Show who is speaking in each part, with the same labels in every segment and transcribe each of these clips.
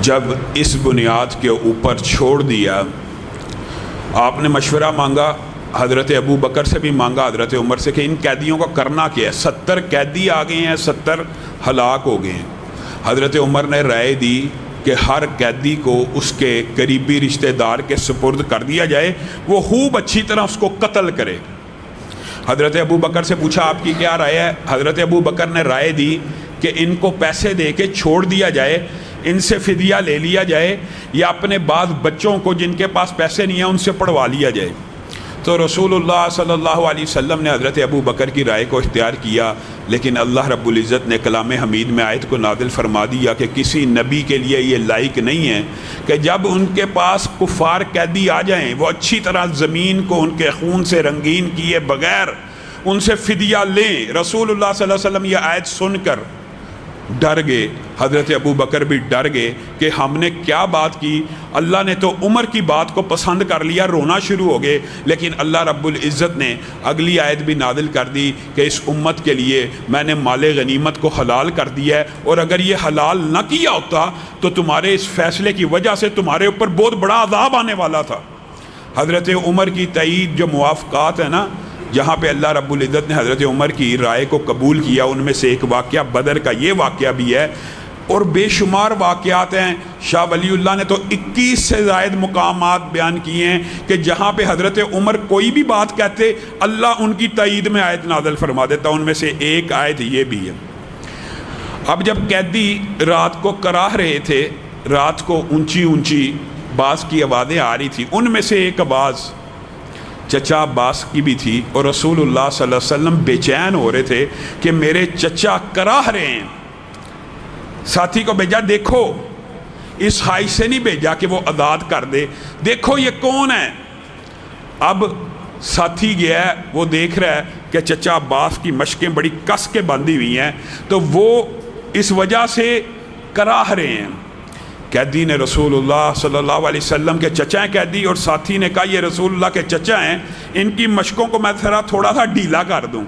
Speaker 1: جب اس بنیاد کے اوپر چھوڑ دیا، آپ نے مشورہ مانگا، حضرت ابو بکر سے بھی مانگا، حضرت عمر سے، کہ ان قیدیوں کو کرنا کیا ہے؟ 70 قیدی آ گئے ہیں، 70 ہلاک ہو گئے ہیں۔ حضرت عمر نے رائے دی کہ ہر قیدی کو اس کے قریبی رشتہ دار کے سپرد کر دیا جائے، وہ خوب اچھی طرح اس کو قتل کرے۔ حضرت ابو بکر سے پوچھا آپ کی کیا رائے ہے؟ حضرت ابو بکر نے رائے دی کہ ان کو پیسے دے کے چھوڑ دیا جائے، ان سے فدیہ لے لیا جائے، یا اپنے بعض بچوں کو جن کے پاس پیسے نہیں ہیں ان سے پڑھوا لیا جائے۔ تو رسول اللہ صلی اللہ علیہ وسلم نے حضرت ابو بکر کی رائے کو اختیار کیا، لیکن اللہ رب العزت نے کلام حمید میں آیت کو نازل فرما دیا کہ کسی نبی کے لیے یہ لائق نہیں ہے کہ جب ان کے پاس کفار قیدی آ جائیں، وہ اچھی طرح زمین کو ان کے خون سے رنگین کیے بغیر ان سے فدیہ لیں۔ رسول اللہ صلی اللہ علیہ وسلم یہ آیت سن کر ڈر گئے، حضرت ابو بکر بھی ڈر گئے کہ ہم نے کیا بات کی، اللہ نے تو عمر کی بات کو پسند کر لیا، رونا شروع ہو گئے۔ لیکن اللہ رب العزت نے اگلی آیت بھی نازل کر دی کہ اس امت کے لیے میں نے مال غنیمت کو حلال کر دیا ہے، اور اگر یہ حلال نہ کیا ہوتا تو تمہارے اس فیصلے کی وجہ سے تمہارے اوپر بہت بڑا عذاب آنے والا تھا۔ حضرت عمر کی تائید جو موافقات ہیں نا، جہاں پہ اللہ رب العزت نے حضرت عمر کی رائے کو قبول کیا، ان میں سے ایک واقعہ بدر کا یہ واقعہ بھی ہے، اور بے شمار واقعات ہیں۔ شاہ ولی اللہ نے تو 21 سے زائد مقامات بیان کیے ہیں کہ جہاں پہ حضرت عمر کوئی بھی بات کہتے اللہ ان کی تائید میں آیت نازل فرما دیتا، ان میں سے ایک آیت یہ بھی ہے۔ اب جب قیدی رات کو کراہ رہے تھے، رات کو اونچی اونچی باز کی آوازیں آ رہی تھی، ان میں سے ایک آواز چچا عباس کی بھی تھی، اور رسول اللہ صلی اللہ علیہ وسلم بے چین ہو رہے تھے کہ میرے چچا کراہ رہے ہیں۔ ساتھی کو بھیجا، دیکھو، اس خواہش سے نہیں بھیجا کہ وہ آزاد کر دے، دیکھو یہ کون ہے۔ اب ساتھی گیا ہے، وہ دیکھ رہا ہے کہ چچا عباس کی مشقیں بڑی کس کے بندھی ہوئی ہیں، تو وہ اس وجہ سے کراہ رہے ہیں۔ قیدی نے رسول اللہ صلی اللہ علیہ وسلم کے چچا ہیں قیدی، اور ساتھی نے کہا یہ رسول اللہ کے چچا ہیں، ان کی مشقوں کو میں تھوڑا سا ڈھیلا کر دوں۔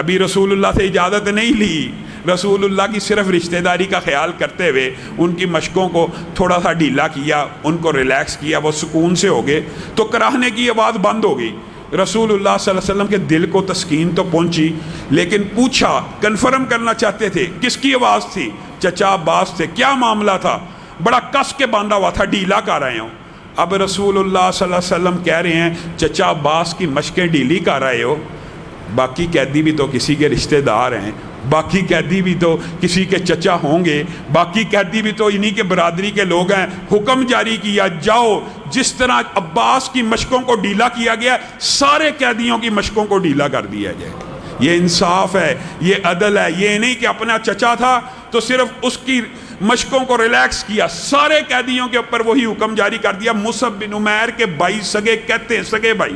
Speaker 1: ابھی رسول اللہ سے اجازت نہیں لی، رسول اللہ کی صرف رشتہ داری کا خیال کرتے ہوئے ان کی مشقوں کو تھوڑا سا ڈھیلا کیا، ان کو ریلیکس کیا، وہ سکون سے ہو گئے، تو کراہنے کی آواز بند ہو گئی۔ رسول اللہ صلی اللہ علیہ وسلم کے دل کو تسکین تو پہنچی، لیکن پوچھا، کنفرم کرنا چاہتے تھے کس کی آواز تھی؟ چچا عباس سے۔ کیا معاملہ تھا؟ بڑا کس کے باندھا ہوا تھا، ڈھیلا کر رہے ہوں۔ اب رسول اللہ صلی اللہ علیہ وسلم کہہ رہے ہیں چچا عباس کی مشقیں ڈھیلی کر رہے ہو، باقی قیدی بھی تو کسی کے رشتہ دار ہیں، باقی قیدی بھی تو کسی کے چچا ہوں گے، باقی قیدی بھی تو انہی کے برادری کے لوگ ہیں۔ حکم جاری کیا، جاؤ، جس طرح عباس کی مشقوں کو ڈھیلا کیا گیا، سارے قیدیوں کی مشقوں کو ڈھیلا کر دیا جائے۔ یہ انصاف ہے، یہ عدل ہے، یہ نہیں کہ اپنا چچا تھا تو صرف اس کی مشقوں کو ریلیکس کیا، سارے قیدیوں کے اوپر وہی حکم جاری کر دیا۔ مصعب بن عمیر کے بھائی، سگے کہتے ہیں، سگے بھائی،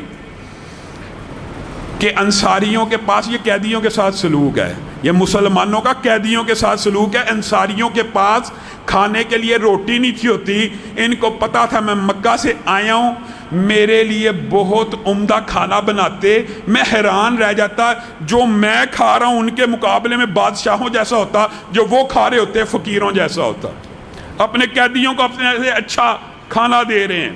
Speaker 1: کہ انصاریوں کے پاس یہ قیدیوں کے ساتھ سلوک ہے، یہ مسلمانوں کا قیدیوں کے ساتھ سلوک ہے۔ انصاریوں کے پاس کھانے کے لیے روٹی نہیں تھی ہوتی، ان کو پتا تھا میں مکہ سے آیا ہوں، میرے لیے بہت عمدہ کھانا بناتے، میں حیران رہ جاتا، جو میں کھا رہا ہوں ان کے مقابلے میں بادشاہوں جیسا ہوتا، جو وہ کھا رہے ہوتے فقیروں جیسا ہوتا۔ اپنے قیدیوں کو اپنے سے اچھا کھانا دے رہے ہیں۔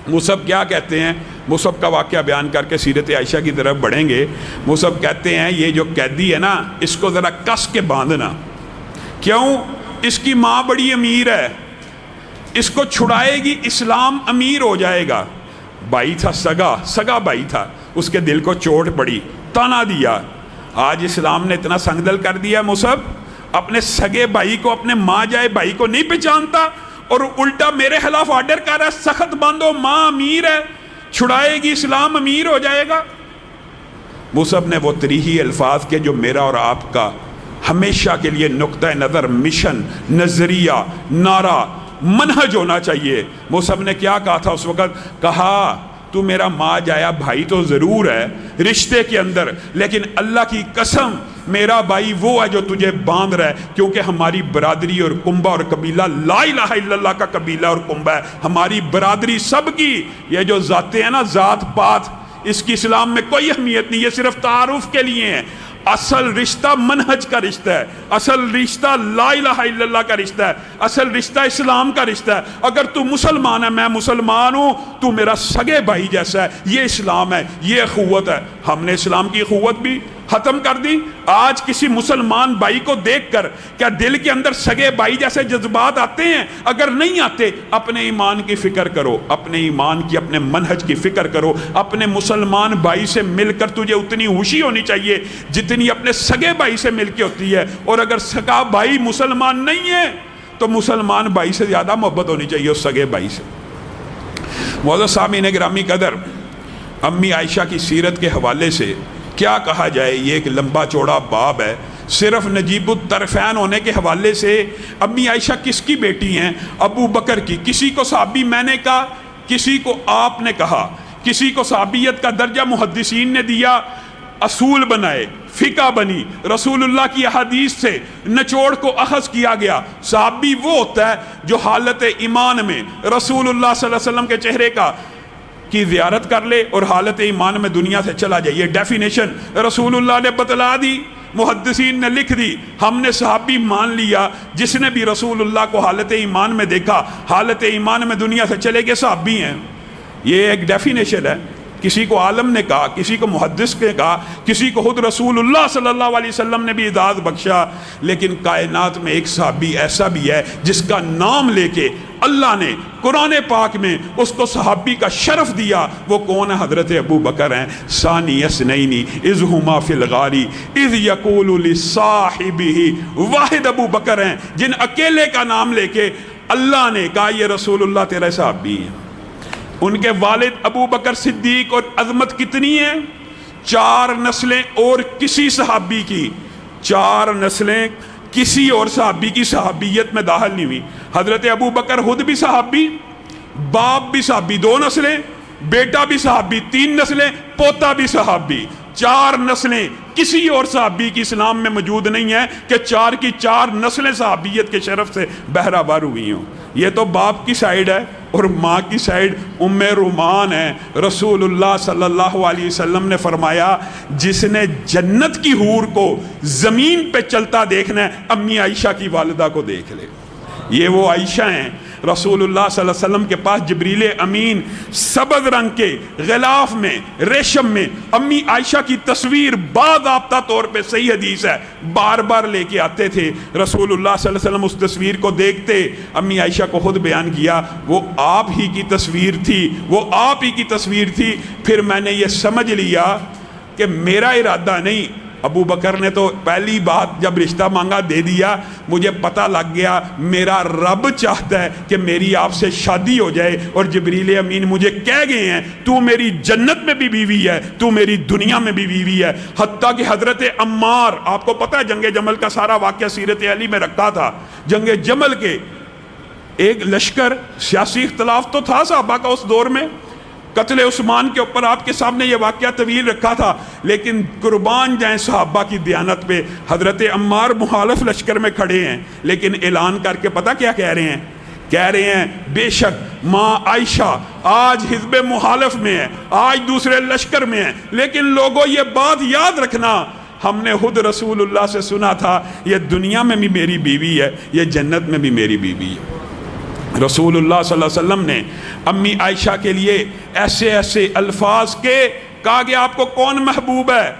Speaker 1: مصعب کیا کہتے ہیں؟ مصعب کا واقعہ بیان کر کے سیرت عائشہ کی طرف بڑھیں گے۔ مصعب کہتے ہیں یہ جو قیدی ہے نا، اس کو ذرا کس کے باندھنا۔ کیوں؟ اس کی ماں بڑی امیر ہے، اس کو چھڑائے گی، اسلام امیر ہو جائے گا۔ بھائی تھا، سگا بھائی تھا، اس کے دل کو چوٹ پڑی، تانا دیا۔ آج اسلام نے اتنا سنگ دل کر دیا، مصعب اپنے سگے بھائی کو، اپنے ماں جائے بھائی کو نہیں پہچانتا، اور الٹا میرے خلاف آرڈر کر رہا ہے سخت باندھو، ماں امیر ہے، چھڑائے گی، اسلام امیر ہو جائے گا۔ مصعب نے وہ تریحی الفاظ کے جو میرا اور آپ کا ہمیشہ کے لیے نقطہ نظر، مشن، نظریہ، نعرہ، منہج ہونا چاہیے۔ مصعب نے کیا کہا تھا اس وقت؟ کہا تو میرا ماں جایا بھائی تو ضرور ہے رشتے کے اندر، لیکن اللہ کی قسم میرا بھائی وہ ہے جو تجھے باندھ رہا ہے، کیونکہ ہماری برادری اور کنبہ اور قبیلہ لا الہ الا اللہ کا قبیلہ اور کنبہ ہے، ہماری برادری سب کی۔ یہ جو ذاتیں ہیں نا، ذات پات، اس کی اسلام میں کوئی اہمیت نہیں، یہ صرف تعارف کے لیے ہیں۔ اصل رشتہ منہج کا رشتہ ہے، اصل رشتہ لا الہ الا اللہ کا رشتہ ہے، اصل رشتہ اسلام کا رشتہ ہے۔ اگر تو مسلمان ہے، میں مسلمان ہوں، تو میرا سگے بھائی جیسا ہے، یہ اسلام ہے، یہ اخوت ہے۔ ہم نے اسلام کی اخوت بھی ختم کر دی۔ آج کسی مسلمان بھائی کو دیکھ کر کیا دل کے اندر سگے بھائی جیسے جذبات آتے ہیں؟ اگر نہیں آتے، اپنے ایمان کی فکر کرو، اپنے ایمان کی، اپنے منہج کی فکر کرو۔ اپنے مسلمان بھائی سے مل کر تجھے اتنی خوشی ہونی چاہیے جتنی اپنے سگے بھائی سے مل کے ہوتی ہے، اور اگر سگا بھائی مسلمان نہیں ہے تو مسلمان بھائی سے زیادہ محبت ہونی چاہیے اس سگے بھائی سے۔ معزز سامعین گرامی قدر، امی عائشہ کی سیرت کے حوالے سے کیا کہا جائے، یہ ایک لمبا چوڑا باب ہے۔ صرف نجیب الطرفین ہونے کے حوالے سے امی عائشہ کس کی بیٹی ہیں؟ ابو بکر کی۔ کسی کو صحابی میں نے کہا، کسی کو آپ نے کہا، کسی کو صحابیت کا درجہ محدثین نے دیا، اصول بنائے، فقہ بنی، رسول اللہ کی احادیث سے نچوڑ کو اخذ کیا گیا۔ صحابی وہ ہوتا ہے جو حالت ایمان میں رسول اللہ صلی اللہ علیہ وسلم کے چہرے کی زیارت کر لے اور حالت ایمان میں دنیا سے چلا جائے۔ یہ ڈیفینیشن رسول اللہ نے بتلا دی، محدثین نے لکھ دی، ہم نے صحابی مان لیا۔ جس نے بھی رسول اللہ کو حالت ایمان میں دیکھا، حالت ایمان میں دنیا سے چلے گئے، صحابی ہیں۔ یہ ایک ڈیفینیشن ہے۔ کسی کو عالم نے کہا، کسی کو محدث نے کہا، کسی کو خود رسول اللہ صلی اللہ علیہ وسلم نے بھی اعزاز بخشا۔ لیکن کائنات میں ایک صحابی ایسا بھی ہے جس کا نام لے کے اللہ نے قرآن پاک میں اس کو صحابی کا شرف دیا۔ وہ کون ہے؟ حضرت ابو بکر ہیں۔ ثانی اثنین اذ ہما فی الغار اذ یقول لصاحبہ، واحد ابو بکر ہیں جن اکیلے کا نام لے کے اللہ نے کہا یہ رسول اللہ تیرے صحابی ہیں۔ ان کے والد ابو بکر صدیق، اور عظمت کتنی ہے؟ 4 نسلیں اور کسی صحابی کی، 4 نسلیں کسی اور صحابی کی صحابیت میں داخل نہیں ہوئی۔ حضرت ابو بکر خود بھی صحابی، باپ بھی صحابی، 2 نسلیں، بیٹا بھی صحابی، 3 نسلیں، پوتا بھی صحابی، 4 نسلیں کسی اور صحابی کی اسلام میں موجود نہیں ہے کہ 4 کی 4 نسلیں صحابیت کے شرف سے بہرہوار ہوئی ہوں۔ یہ تو باپ کی سائیڈ ہے، اور ماں کی سائیڈ ام رومان ہے۔ رسول اللہ صلی اللہ علیہ وسلم نے فرمایا جس نے جنت کی حور کو زمین پہ چلتا دیکھنا ہے، امی عائشہ کی والدہ کو دیکھ لے۔ یہ وہ عائشہ ہیں رسول اللہ صلی اللہ علیہ وسلم کے پاس جبریل امین سبز رنگ کے غلاف میں، ریشم میں، امی عائشہ کی تصویر باضابطہ طور پہ، صحیح حدیث ہے، بار بار لے کے آتے تھے۔ رسول اللہ صلی اللہ علیہ وسلم اس تصویر کو دیکھتے، امی عائشہ کو خود بیان کیا وہ آپ ہی کی تصویر تھی، وہ آپ ہی کی تصویر تھی۔ پھر میں نے یہ سمجھ لیا کہ میرا ارادہ نہیں، ابو بکر نے تو پہلی بات جب رشتہ مانگا دے دیا، مجھے پتہ لگ گیا میرا رب چاہتا ہے کہ میری آپ سے شادی ہو جائے، اور جبریل امین مجھے کہہ گئے ہیں تو میری جنت میں بھی بیوی ہے، تو میری دنیا میں بھی بیوی ہے۔ حتیٰ کہ حضرت عمار، آپ کو پتہ ہے جنگ جمل کا سارا واقعہ سیرت علی میں رکھا تھا۔ جنگ جمل کے ایک لشکر، سیاسی اختلاف تو تھا صحابہ کا اس دور میں، قتل عثمان کے اوپر آپ کے سامنے یہ واقعہ طویل رکھا تھا، لیکن قربان جائیں صحابہ کی دیانت پہ، حضرت عمار مخالف لشکر میں کھڑے ہیں، لیکن اعلان کر کے پتہ کیا کہہ رہے ہیں؟ کہہ رہے ہیں بے شک ماں عائشہ آج حزب مخالف میں ہے، آج دوسرے لشکر میں ہے، لیکن لوگوں یہ بات یاد رکھنا، ہم نے خود رسول اللہ سے سنا تھا یہ دنیا میں بھی میری بیوی ہے، یہ جنت میں بھی میری بیوی ہے۔ رسول اللہ صلی اللہ علیہ وسلم نے امی عائشہ کے لیے ایسے ایسے الفاظ کے کہا کہ آپ کو کون محبوب ہے؟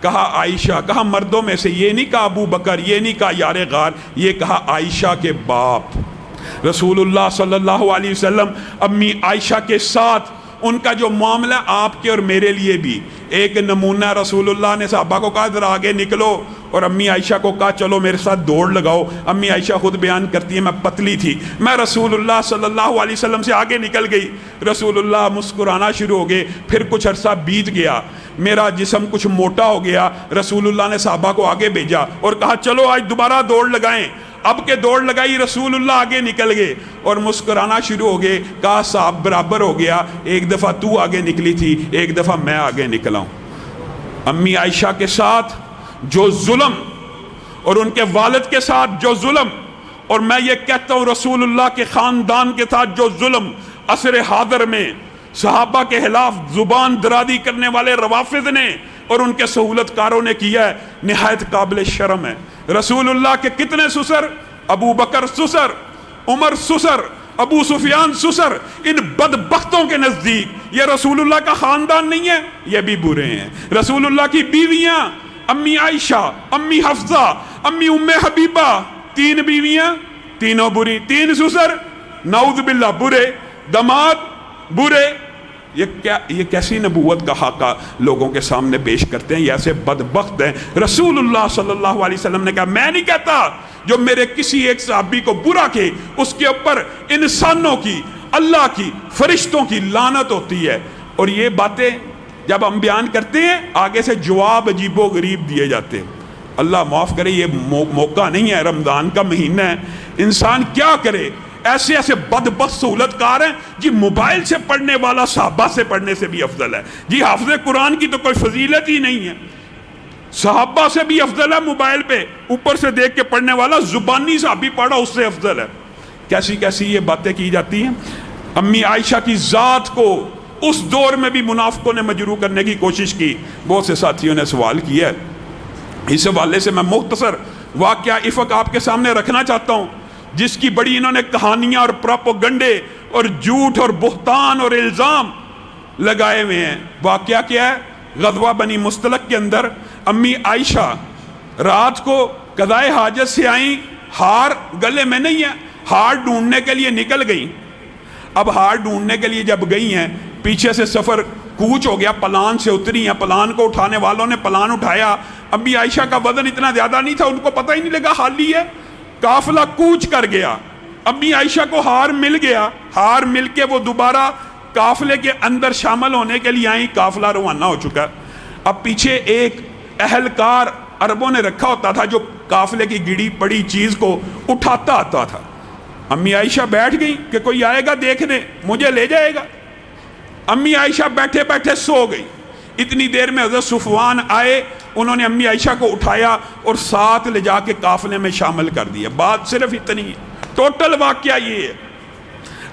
Speaker 1: کہا عائشہ، کہا مردوں میں سے، یہ نہیں کہا ابو بکر، یہ نہیں کہا یار غار، یہ کہا عائشہ کے باپ۔ رسول اللہ صلی اللہ علیہ وسلم امی عائشہ کے ساتھ ان کا جو معاملہ آپ کے اور میرے لیے بھی ایک نمونہ، رسول اللہ نے صحابہ کو کہا ذرا آگے نکلو، اور امی عائشہ کو کہا چلو میرے ساتھ دوڑ لگاؤ۔ امی عائشہ خود بیان کرتی ہے میں پتلی تھی، میں رسول اللہ صلی اللہ علیہ وسلم سے آگے نکل گئی، رسول اللہ مسکرانا شروع ہو گئے، پھر کچھ عرصہ بیت گیا، میرا جسم کچھ موٹا ہو گیا، رسول اللہ نے صحابہ کو آگے بھیجا اور کہا چلو آج دوبارہ دوڑ لگائیں۔ اب کے دوڑ لگائی، رسول اللہ آگے نکل گئے اور مسکرانا شروع ہو گئے، کہا صاحب برابر ہو گیا، ایک دفعہ تو آگے نکلی تھی، ایک دفعہ میں آگے نکلا ہوں۔ امی عائشہ کے ساتھ جو ظلم اور ان کے والد کے ساتھ جو ظلم، اور میں یہ کہتا ہوں رسول اللہ کے خاندان کے ساتھ جو ظلم عصر حاضر میں صحابہ کے خلاف زبان درازی کرنے والے روافض نے اور ان کے سہولت کاروں نے کیا ہے نہایت قابل شرم ہے۔ رسول اللہ کے کتنے سسر؟ ابو بکر سسر، عمر سسر، ابو سفیان سسر۔ ان بدبختوں کے نزدیک یہ رسول اللہ کا خاندان نہیں ہے، یہ بھی برے ہیں۔ رسول اللہ کی بیویاں امی عائشہ، امی حفصہ، امی ام حبیبہ، 3 بیویاں، تینوں بری، 3 سسر نعوذ باللہ برے، داماد برے۔ یہ کیسی نبوت کا خاکہ لوگوں کے سامنے پیش کرتے ہیں؟ یہ ایسے بدبخت ہیں۔ رسول اللہ صلی اللہ علیہ وسلم نے کہا میں نہیں کہتا جو میرے کسی ایک صحابی کو برا کہ اس کے اوپر انسانوں کی، اللہ کی، فرشتوں کی لعنت ہوتی ہے۔ اور یہ باتیں جب ہم بیان کرتے ہیں آگے سے جواب عجیب و غریب دیے جاتے ہیں۔ اللہ معاف کرے، یہ موقع نہیں ہے، رمضان کا مہینہ ہے، انسان کیا کرے؟ ایسے ایسے بدبخت سہولت کار ہیں جی، موبائل سے پڑھنے والا صحابہ سے پڑھنے سے بھی افضل ہے جی۔ حافظ قرآن کی تو کوئی فضیلت ہی نہیں ہے، صحابہ سے بھی افضل ہے۔ موبائل پہ اوپر سے دیکھ کے پڑھنے والا زبانی صحابی پڑھا اس سے افضل ہے۔ کیسی کیسی یہ باتیں کی جاتی ہیں۔ امی عائشہ کی ذات کو اس دور میں بھی منافقوں نے مجروح کرنے کی کوشش کی۔ بہت سے ساتھیوں نے سوال کیا ہے، اس حوالے سے میں مختصر واقعہ افق آپ کے سامنے رکھنا چاہتا ہوں، جس کی بڑی انہوں نے کہانیاں اور پروپیگنڈے اور جھوٹ اور بہتان اور الزام لگائے ہوئے ہیں۔ واقعہ کیا ہے؟ غزوہ بنی مستلق کے اندر امی عائشہ رات کو قضائے حاجت سے آئیں، ہار گلے میں نہیں ہے، ہار ڈھونڈنے کے لیے نکل گئیں۔ اب ہار ڈھونڈنے کے لیے جب گئی ہیں، پیچھے سے سفر کوچ ہو گیا، پلان سے اتری ہیں، پلان کو اٹھانے والوں نے پلان اٹھایا۔ امی عائشہ کا وزن اتنا زیادہ نہیں تھا، ان کو پتہ ہی نہیں لگا خالی ہے، قافلہ کوچ کر گیا۔ امی عائشہ کو ہار مل گیا، ہار مل کے وہ دوبارہ قافلے کے اندر شامل ہونے کے لیے آئیں، قافلہ روانہ ہو چکا۔ اب پیچھے ایک اہلکار عربوں نے رکھا ہوتا تھا جو قافلے کی گڑی پڑی چیز کو اٹھاتا آتا تھا۔ امی عائشہ بیٹھ گئی کہ کوئی آئے گا دیکھنے، مجھے لے جائے گا۔ امی عائشہ بیٹھے بیٹھے سو گئی۔ اتنی دیر میں حضرت صفوان آئے، انہوں نے امی عائشہ کو اٹھایا اور ساتھ لے جا کے قافلے میں شامل کر دیا۔ بات صرف اتنی ہے، ٹوٹل واقعہ یہ ہے۔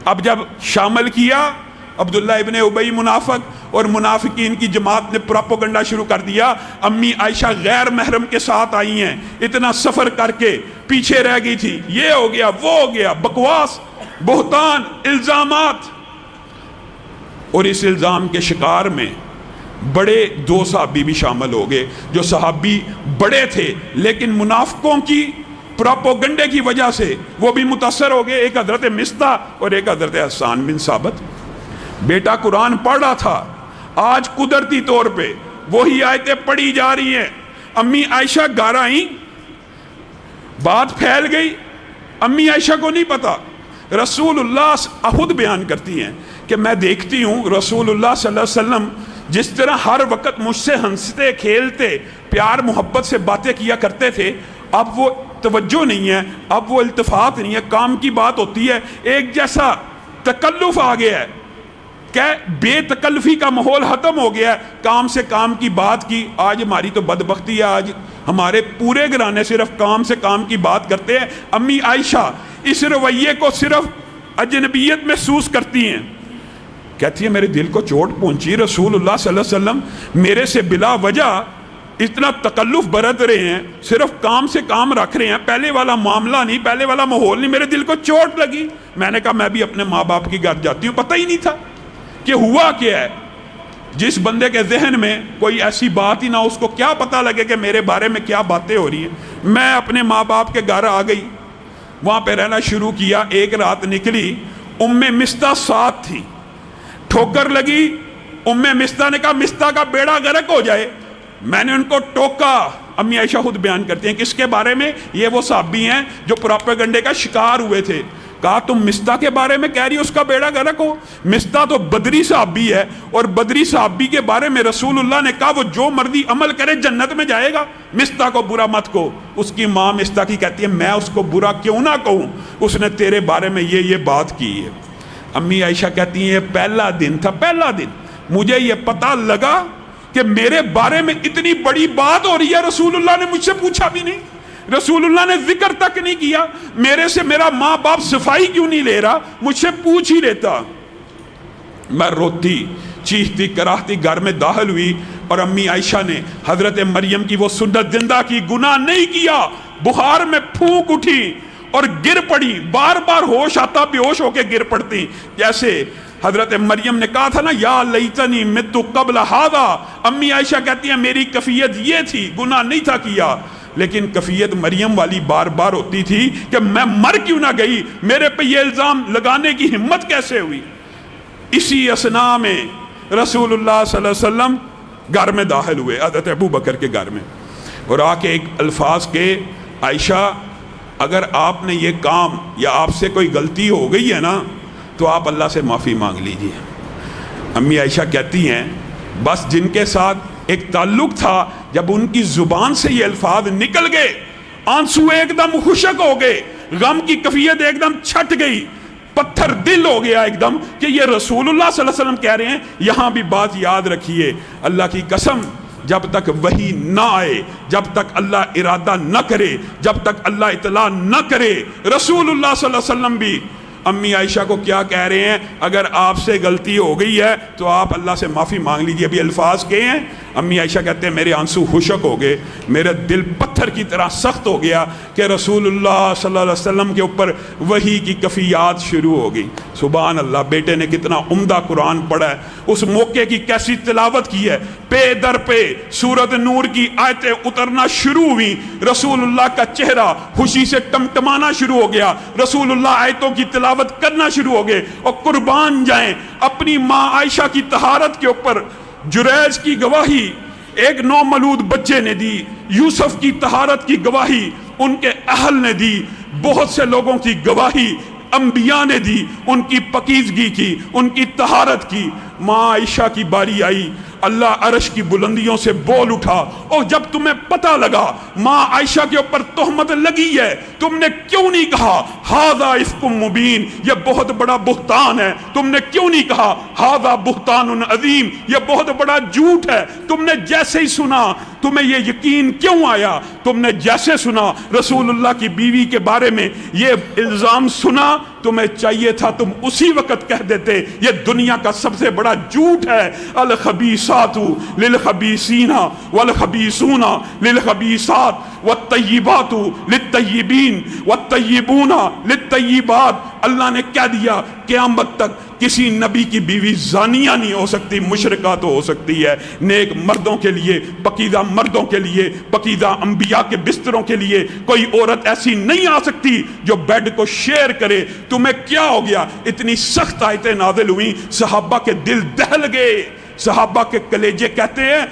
Speaker 1: اب جب شامل کیا، عبداللہ ابن ابی منافق اور منافقین کی جماعت نے پروپیگنڈا شروع کر دیا، امی عائشہ غیر محرم کے ساتھ آئی ہیں، اتنا سفر کر کے پیچھے رہ گئی تھی، یہ ہو گیا وہ ہو گیا، بکواس، بہتان، الزامات۔ اور اس الزام کے شکار میں بڑے 2 صحابی بھی شامل ہو گئے جو صحابی بڑے تھے، لیکن منافقوں کی پروپیگنڈے کی وجہ سے وہ بھی متاثر ہو گئے۔ ایک حضرت مصطح اور ایک حضرت حسان بن ثابت۔ بیٹا قرآن پڑھ رہا تھا، آج قدرتی طور پہ وہی آیتیں پڑھی جا رہی ہیں۔ امی عائشہ گھر آئیں، بات پھیل گئی، امی عائشہ کو نہیں پتا۔ رسول اللہ خود بیان کرتی ہیں کہ میں دیکھتی ہوں رسول اللہ صلی اللہ علیہ وسلم جس طرح ہر وقت مجھ سے ہنستے کھیلتے پیار محبت سے باتیں کیا کرتے تھے، اب وہ توجہ نہیں ہے، اب وہ التفات نہیں ہے، کام کی بات ہوتی ہے، ایک جیسا تکلف آ گیا ہے کہ بے تکلفی کا ماحول ختم ہو گیا ہے، کام سے کام کی بات کی۔ آج ہماری تو بدبختی ہے، آج ہمارے پورے گھرانے صرف کام سے کام کی بات کرتے ہیں۔ امی عائشہ اس رویے کو صرف اجنبیت محسوس کرتی ہیں، کہتی ہے میرے دل کو چوٹ پہنچی، رسول اللہ صلی اللہ علیہ وسلم میرے سے بلا وجہ اتنا تکلف برت رہے ہیں، صرف کام سے کام رکھ رہے ہیں، پہلے والا معاملہ نہیں، پہلے والا ماحول نہیں، میرے دل کو چوٹ لگی۔ میں نے کہا میں بھی اپنے ماں باپ کی گھر جاتی ہوں، پتہ ہی نہیں تھا کہ ہوا کیا ہے۔ جس بندے کے ذہن میں کوئی ایسی بات ہی نہ، اس کو کیا پتہ لگے کہ میرے بارے میں کیا باتیں ہو رہی ہیں۔ میں اپنے ماں باپ کے گھر آ گئی، وہاں پہ رہنا شروع کیا۔ ایک رات نکلی، ام مصطح ساتھ تھی، ٹھوکر لگی، ام مصطح نے کہا مصطح کا بیڑا غرق ہو جائے۔ میں نے ان کو ٹوکا۔ امی عائشہ خود بیان کرتی ہیں کس کے بارے میں؟ یہ وہ صحابی ہیں جو پروپیگنڈے کا شکار ہوئے تھے۔ کہا تم مصطح کے بارے میں کہہ رہی ہو اس کا بیڑا غرق ہو؟ مصطح تو بدری صحابی ہے، اور بدری صحابی کے بارے میں رسول اللہ نے کہا وہ جو مرضی عمل کرے جنت میں جائے گا، مصطح کو برا مت کہو۔ اس کی ماں مصطح کی کہتی ہے میں اس کو برا کیوں نہ کہوں، اس نے تیرے بارے میں یہ بات کی ہے۔ امی عائشہ کہتی ہیں یہ پہلا دن تھا، پہلا دن مجھے یہ پتہ لگا کہ میرے بارے میں اتنی بڑی بات ہو رہی ہے، رسول اللہ نے مجھ سے پوچھا بھی نہیں، رسول اللہ نے ذکر تک نہیں کیا، میرے سے میرا ماں باپ صفائی کیوں نہیں لے رہا، مجھ سے پوچھ ہی لیتا۔ میں روتی چیختی کراہتی گھر میں داخل ہوئی، اور امی عائشہ نے حضرت مریم کی وہ سنت زندہ کی، گناہ نہیں کیا، بخار میں پھونک اٹھی اور گر پڑی، بار بار ہوش آتا بے ہوش ہو کے گر پڑتی، جیسے حضرت مریم نے کہا تھا نا یا لیتنی مت قبل ھذا، امی عائشہ کہتی ہیں میری کیفیت یہ تھی، گناہ نہیں تھا کیا، لیکن کیفیت مریم والی بار بار ہوتی تھی کہ میں مر کیوں نہ گئی، میرے پہ یہ الزام لگانے کی ہمت کیسے ہوئی۔ اسی اثناء میں رسول اللہ صلی اللہ علیہ وسلم گھر میں داخل ہوئے، حضرت ابو بکر کے گھر میں، اور آ کے ایک الفاظ کے عائشہ اگر آپ نے یہ کام یا آپ سے کوئی غلطی ہو گئی ہے نا تو آپ اللہ سے معافی مانگ لیجئے۔ امی عائشہ کہتی ہیں بس جن کے ساتھ ایک تعلق تھا، جب ان کی زبان سے یہ الفاظ نکل گئے آنسو ایک دم خشک ہو گئے، غم کی کیفیت ایک دم چھٹ گئی، پتھر دل ہو گیا ایک دم کہ یہ رسول اللہ صلی اللہ علیہ وسلم کہہ رہے ہیں۔ یہاں بھی بات یاد رکھیے، اللہ کی قسم جب تک وحی نہ آئے، جب تک اللہ ارادہ نہ کرے، جب تک اللہ اطلاع نہ کرے، رسول اللہ صلی اللہ علیہ وسلم بھی امی عائشہ کو کیا کہہ رہے ہیں، اگر آپ سے غلطی ہو گئی ہے تو آپ اللہ سے معافی مانگ لیجئے۔ ابھی الفاظ کے ہیں، امی عائشہ کہتے ہیں میرے آنسو خشک ہو گئے، میرا دل پتھر کی طرح سخت ہو گیا کہ رسول اللہ صلی اللہ علیہ وسلم کے اوپر وحی کی کفیات شروع ہو گئی۔ سبحان اللہ، بیٹے نے کتنا عمدہ قرآن پڑھا ہے، اس موقع کی کیسی تلاوت کی ہے، پے در پہ سورۃ نور کی آیتیں اترنا شروع ہوئی، رسول اللہ کا چہرہ خوشی سے ٹمٹمانا شروع ہو گیا، رسول اللہ آیتوں کی تلاوت کرنا شروع ہو گئے، اور قربان جائیں اپنی ماں عائشہ کی طہارت کے اوپر جریج کی گواہی ایک نومولود بچے نے دی، یوسف کی طہارت کی گواہی ان کے اہل نے دی، بہت سے لوگوں کی گواہی انبیاء نے دی، ان کی پاکیزگی کی، ان کی طہارت کی۔ ماں عائشہ کی باری آئی، اللہ عرش کی بلندیوں سے بول اٹھا، اور جب تمہیں پتہ لگا ماں عائشہ کے اوپر تہمت لگی ہے، تم نے کیوں نہیں کہا ھذا افک مبین، یہ بہت بڑا بہتان ہے؟ تم نے کیوں نہیں کہا ھذا بہتان عظیم، یہ بہت بڑا جھوٹ ہے؟ تم نے جیسے ہی سنا تمہیں یہ یقین کیوں آیا؟ تم نے جیسے سنا رسول اللہ کی بیوی کے بارے میں یہ الزام سنا، تمہیں چاہیے تھا تم اسی وقت کہہ دیتے یہ دنیا کا سب سے بڑا جھوٹ ہے، الخبیثات للخبیثین والخبیثون للخبیثات والطیبات للطیبین والطیبون للطیبات۔ اللہ نے کہہ دیا قیامت تک کسی نبی کی بیوی زانیہ نہیں ہو سکتی، مشرکہ تو ہو سکتی ہے، نیک مردوں کے لیے، پاکیزہ مردوں کے لیے، پاکیزہ انبیاء کے بستروں کے لیے کوئی عورت ایسی نہیں آ سکتی جو بیڈ کو شیئر کرے۔ تمہیں کیا ہو گیا؟ اتنی سخت آیتیں نازل ہوئیں، صحابہ کے دل دہل گئے، صحابہ کے کلیجے کہتے ہیں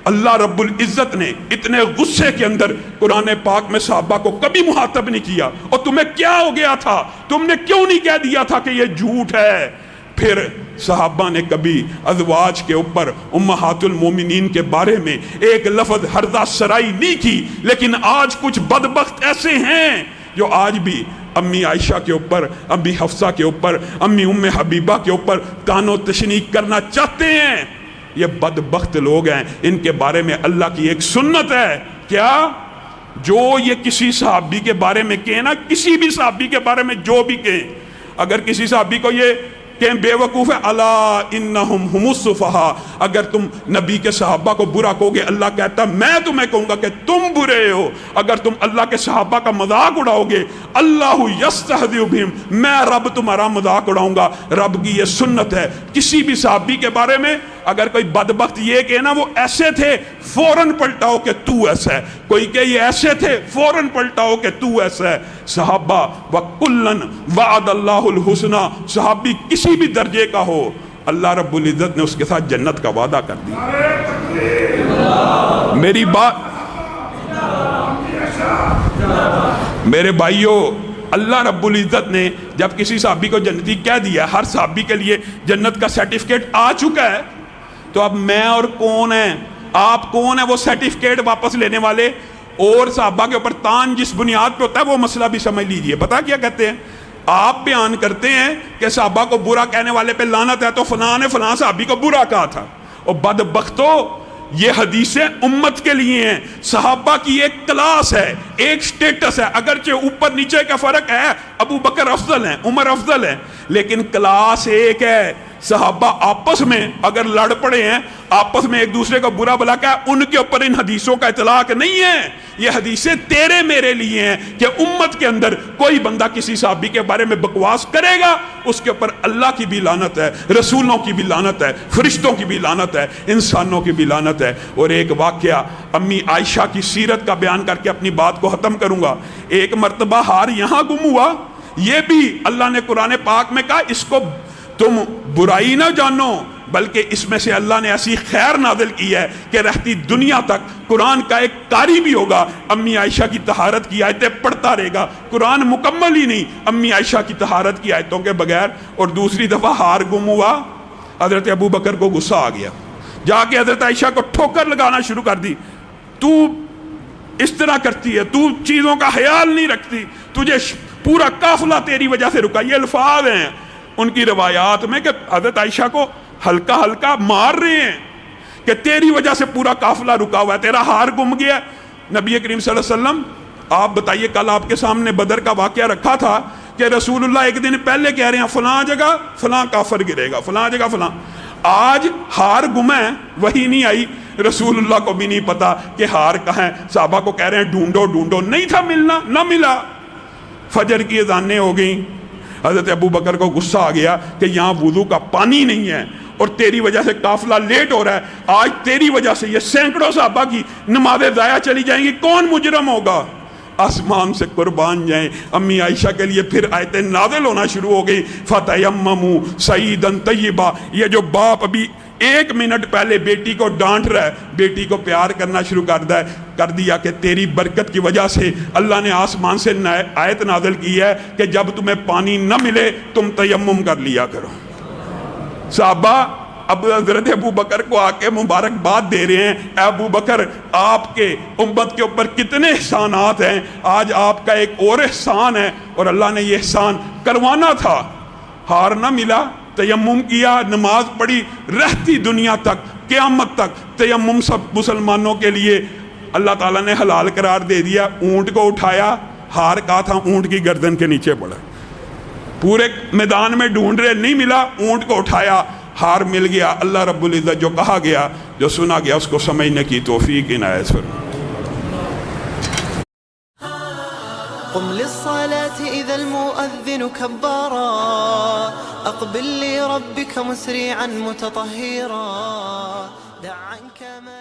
Speaker 1: اللہ رب العزت نے اتنے غصے کے اندر قرآن پاک میں صحابہ کو کبھی مخاطب نہیں کیا، اور تمہیں کیا ہو گیا تھا؟ تم نے کیوں نہیں کہہ دیا تھا کہ یہ جھوٹ ہے؟ پھر صحابہ نے کبھی ازواج کے اوپر امہات المومنین کے بارے میں ایک لفظ ہرزہ سرائی نہیں کی، لیکن آج کچھ بدبخت ایسے ہیں جو آج بھی امی عائشہ کے اوپر، امی حفصہ کے اوپر، امی ام حبیبہ کے اوپر تانو تشنیع کرنا چاہتے ہیں۔ یہ بدبخت لوگ ہیں، ان کے بارے میں اللہ کی ایک سنت ہے، کیا؟ جو یہ کسی صحابی کے بارے میں کہیں نا، کسی بھی صحابی کے بارے میں جو بھی کہیں، اگر کسی صحابی کو یہ کہ بے وقوف ہے، الا انہم ہم السفہاء، اگر تم نبی کے صحابہ کو برا کہو گے اللہ کہتا میں تمہیں کہوں گا کہ تم برے ہو۔ اگر تم اللہ کے صحابہ کا مذاق اڑاؤ گے اللہ یستہزئ بہم، میں رب تمہارا مذاق اڑاؤں گا۔ رب کی یہ سنت ہے، کسی بھی صحابی کے بارے میں اگر کوئی بدبخت یہ کہ نا وہ ایسے تھے، فوراً پلٹاؤ کہ تو ایسا ہے، کوئی کہ یہ ایسے تھے، فوراً پلٹاؤ کہ تو ایسا ہے۔ صحابہ وَكُلًّا وَعَدَ اللَّهُ الْحُسْنَى، صحابی کسی بھی درجے کا ہو، اللہ رب العزت نے اس کے ساتھ جنت کا وعدہ کر دیا۔ میری بات میرے بھائیوں، اللہ رب العزت نے جب کسی صحابی کو جنتی کہہ دیا، ہر صحابی کے لیے جنت کا سرٹیفکیٹ آ چکا ہے، تو اب میں اور کون ہیں، آپ کون ہیں وہ سرٹیفکیٹ واپس لینے والے؟ اور صحابہ کے اوپر تان جس بنیاد پہ ہوتا ہے وہ مسئلہ بھی سمجھ لیجئے۔ پتہ کیا کہتے ہیں؟ آپ بیان کرتے ہیں کہ صحابہ کو برا کہنے والے پہ لعنت ہے، تو فلاں نے فلاں صحابی کو برا کہا تھا۔ اور بدبختو، یہ حدیثیں امت کے لیے ہیں، صحابہ کی ایک کلاس ہے، ایک سٹیٹس ہے، اگرچہ اوپر نیچے کا فرق ہے، ابو بکر افضل ہیں، عمر افضل ہیں، لیکن کلاس ایک ہے۔ صحابہ آپس میں اگر لڑ پڑے ہیں، آپس میں ایک دوسرے کا برا بلا کہا، ان کے اوپر ان حدیثوں کا اطلاق نہیں ہے. یہ حدیثیں تیرے میرے لیے ہیں کہ امت کے اندر کوئی بندہ کسی صحابی کے بارے میں بکواس کرے گا، اس کے اوپر اللہ کی بھی لعنت ہے، رسولوں کی بھی لعنت ہے، فرشتوں کی بھی لعنت ہے، انسانوں کی بھی لعنت ہے. اور ایک واقعہ امی عائشہ کی سیرت کا بیان کر کے اپنی بات کو ختم کروں گا. ایک مرتبہ ہار یہاں گم ہوا، یہ بھی اللہ نے قرآن پاک میں کہا اس کو تم برائی نہ جانو، بلکہ اس میں سے اللہ نے ایسی خیر نازل کی ہے کہ رہتی دنیا تک قرآن کا ایک قاری بھی ہوگا امی عائشہ کی طہارت کی آیتیں پڑھتا رہے گا. قرآن مکمل ہی نہیں امی عائشہ کی طہارت کی آیتوں کے بغیر. اور دوسری دفعہ ہار گم ہوا، حضرت ابو بکر کو غصہ آ گیا، جا کے حضرت عائشہ کو ٹھوکر لگانا شروع کر دی. تو اس طرح کرتی ہے، تو چیزوں کا خیال نہیں رکھتی، تجھے پورا قافلہ تیری وجہ سے رکا. یہ الفاظ ہیں ان کی روایات میں کہ حضرت عائشہ کو ہلکا ہلکا مار رہے ہیں کہ تیری وجہ سے پورا قافلہ رکا ہوا ہے، تیرا ہار گم گیا. نبی کریم صلی اللہ علیہ وسلم آپ بتائیے، کل آپ کے سامنے بدر کا واقعہ رکھا تھا کہ رسول اللہ ایک دن پہلے کہہ رہے ہیں فلاں جگہ فلاں کافر گرے گا، فلاں جگہ فلاں. آج ہار گم ہے، وہی نہیں آئی، رسول اللہ کو بھی نہیں پتا کہ ہار کہاں ہے. صحابہ کو کہہ رہے ہیں ڈھونڈو ڈھونڈو، نہیں تھا ملنا، نہ ملا. فجر کی اذانیں ہو گئیں. حضرت ابو بکر کو غصہ آ گیا کہ یہاں وضو کا پانی نہیں ہے اور تیری وجہ سے قافلہ لیٹ ہو رہا ہے، آج تیری وجہ سے یہ سینکڑوں صحابہ کی نمازیں ضائع چلی جائیں گی، کون مجرم ہوگا؟ آسمان سے قربان جائیں امی عائشہ کے لیے پھر آیتیں نازل ہونا شروع ہو گئی. فَتَيَمَّمُوا صَعِيدًا طَيِّبًا. یہ جو باپ ابھی ایک منٹ پہلے بیٹی کو ڈانٹ رہا ہے، بیٹی کو پیار کرنا شروع کر دیا کہ تیری برکت کی وجہ سے اللہ نے آسمان سے آیت نازل کی ہے کہ جب تمہیں پانی نہ ملے تم تیمم کر لیا کرو. صحابہ اب حضرت ابو بکر کو آ کے مبارکباد دے رہے ہیں، اے ابو بکر آپ کے امت کے اوپر کتنے احسانات ہیں، آج آپ کا ایک اور احسان ہے اور اللہ نے یہ احسان کروانا تھا. ہار نہ ملا، تیمم کیا، نماز پڑھی، رہتی دنیا تک قیامت تک تیمم سب مسلمانوں کے لیے اللہ تعالیٰ نے حلال قرار دے دیا. اونٹ کو اٹھایا، ہار کہا تھا اونٹ کی گردن کے نیچے پڑا، پورے میدان میں ڈھونڈ رہے نہیں ملا، اونٹ کو اٹھایا، ہار مل گیا. اللہ رب العزت جو کہا گیا، جو سنا گیا، اس کو سمجھنے کی توفیق عنایت فرمائے.
Speaker 2: قم للصلاة إذا المؤذن كبارا أقبل لربك مسرعا متطهرا دع عنك ما